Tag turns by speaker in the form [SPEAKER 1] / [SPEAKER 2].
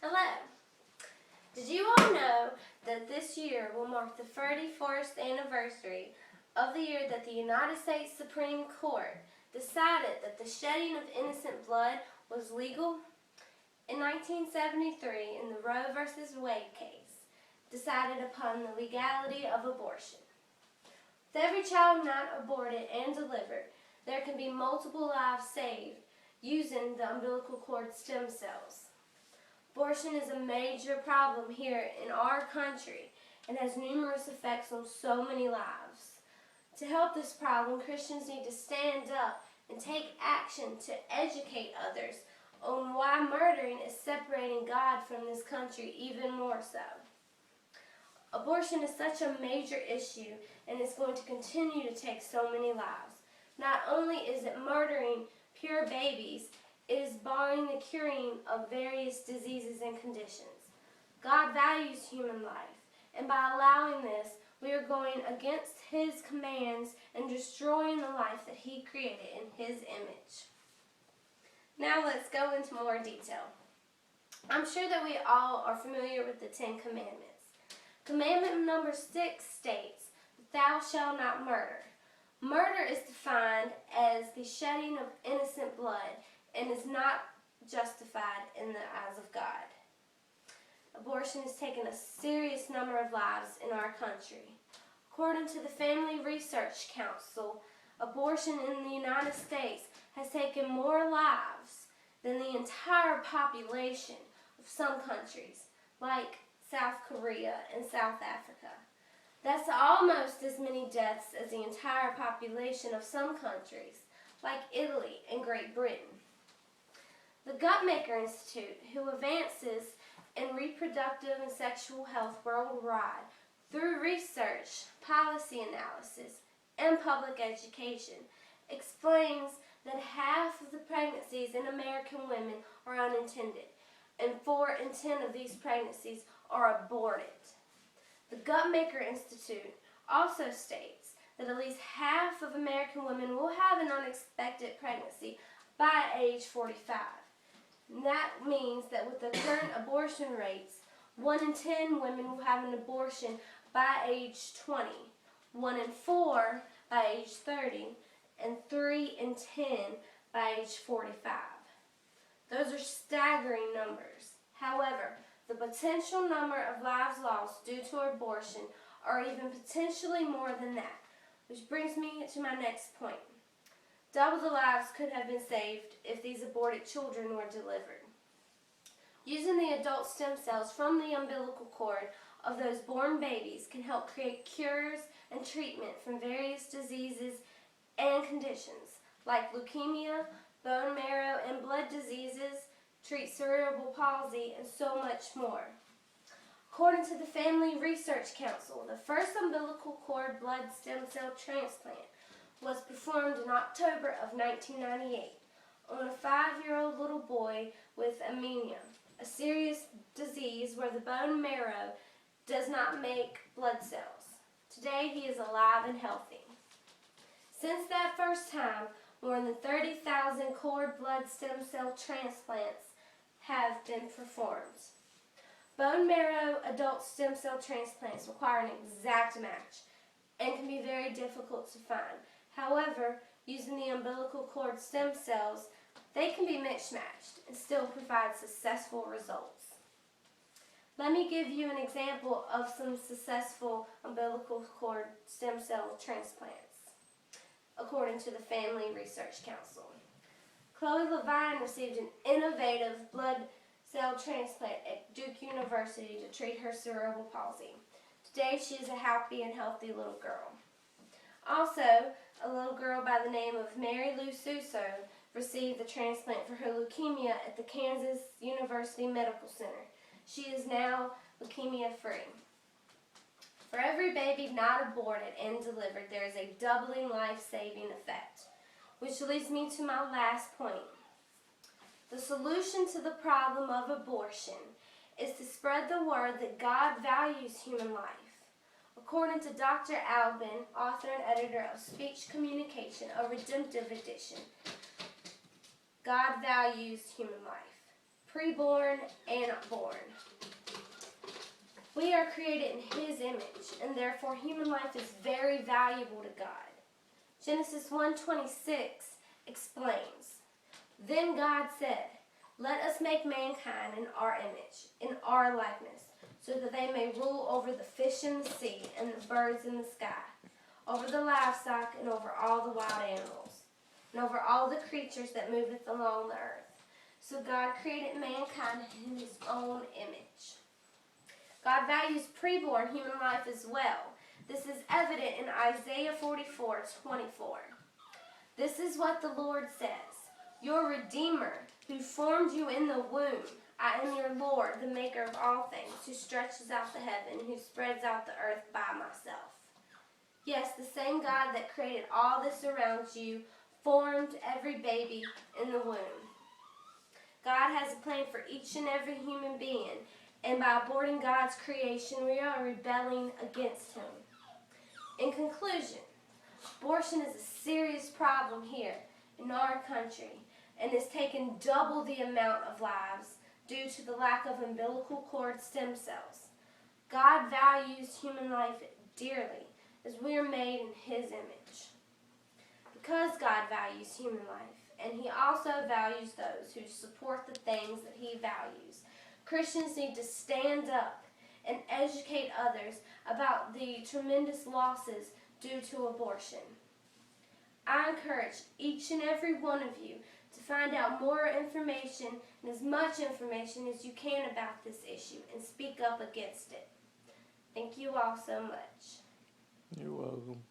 [SPEAKER 1] Hello. Did you all know that this year will mark the 31st anniversary of the year that the United States Supreme Court decided that the shedding of innocent blood was legal? In 1973, in the Roe v. Wade case, decided upon the legality of abortion. With every child not aborted and delivered, there can be multiple lives saved using the umbilical cord stem cells. Abortion is a major problem here in our country and has numerous effects on so many lives. To help this problem, Christians need to stand up and take action to educate others on why murdering is separating God from this country even more so. Abortion is such a major issue and is going to continue to take so many lives. Not only is it murdering pure babies, it is barring the curing of various diseases and conditions. God values human life, and by allowing this, we are going against His commands and destroying the life that He created in His image. Now let's go into more detail. I'm sure that we all are familiar with the 10 Commandments. Commandment number 6 states, "Thou shalt not murder." Murder is defined as the shedding of innocent blood and is not justified in the eyes of God. Abortion has taken a serious number of lives in our country. According to the Family Research Council, abortion in the United States has taken more lives than the entire population of some countries, like South Korea and South Africa. That's almost as many deaths as the entire population of some countries, like Italy and Great Britain. The Guttmacher Institute, who advances in reproductive and sexual health worldwide through research, policy analysis, and public education, explains that half of the pregnancies in American women are unintended, and 4 in 10 of these pregnancies are aborted. The Guttmacher Institute also states that at least half of American women will have an unexpected pregnancy by age 45. And that means that with the current abortion rates, 1 in 10 women will have an abortion by age 20, 1 in 4 by age 30, and 3 in 10 by age 45. Those are staggering numbers. However, the potential number of lives lost due to abortion are even potentially more than that, which brings me to my next point. Double the lives could have been saved if these aborted children were delivered. Using the adult stem cells from the umbilical cord of those born babies can help create cures and treatment from various diseases and conditions like leukemia, bone marrow and blood diseases, treat cerebral palsy, and so much more. According to the Family Research Council, the first umbilical cord blood stem cell transplant was performed in October of 1998 on a 5-year-old little boy with anemia, a serious disease where the bone marrow does not make blood cells. Today he is alive and healthy. Since that first time, more than 30,000 cord blood stem cell transplants have been performed. Bone marrow adult stem cell transplants require an exact match and can be very difficult to find. However, using the umbilical cord stem cells, they can be mismatched and still provide successful results. Let me give you an example of some successful umbilical cord stem cell transplants, according to the Family Research Council. Chloe Levine received an innovative blood cell transplant at Duke University to treat her cerebral palsy. Today she is a happy and healthy little girl. Also, a little girl by the name of Mary Lou Suso received the transplant for her leukemia at the Kansas University Medical Center. She is now leukemia-free. For every baby not aborted and delivered, there is a doubling life-saving effect, which leads me to my last point. The solution to the problem of abortion is to spread the word that God values human life. According to Dr. Albin, author and editor of Speech Communication, a Redemptive Edition, God values human life. preborn and born. We are created in His image, and therefore human life is very valuable to God. Genesis 1:26 explains, "Then God said, let us make mankind in our image, in our likeness, so that they may rule over the fish in the sea and the birds in the sky, over the livestock and over all the wild animals, and over all the creatures that moveth along the earth." So God created mankind in His own image. God values preborn human life as well. This is evident in Isaiah 44:24. This is what the Lord says, "Your Redeemer, who formed you in the womb. I am your Lord, the maker of all things, who stretches out the heaven, who spreads out the earth by myself." Yes, the same God that created all this around you formed every baby in the womb. God has a plan for each and every human being, and by aborting God's creation, we are rebelling against Him. In conclusion, abortion is a serious problem here in our country and has taken double the amount of lives due to the lack of umbilical cord stem cells. God values human life dearly as we are made in His image. Because God values human life, and He also values those who support the things that He values, Christians need to stand up and educate others about the tremendous losses due to abortion. I encourage each and every one of you to find out more information and as much information as you can about this issue and speak up against it. Thank you all so much.
[SPEAKER 2] You're welcome.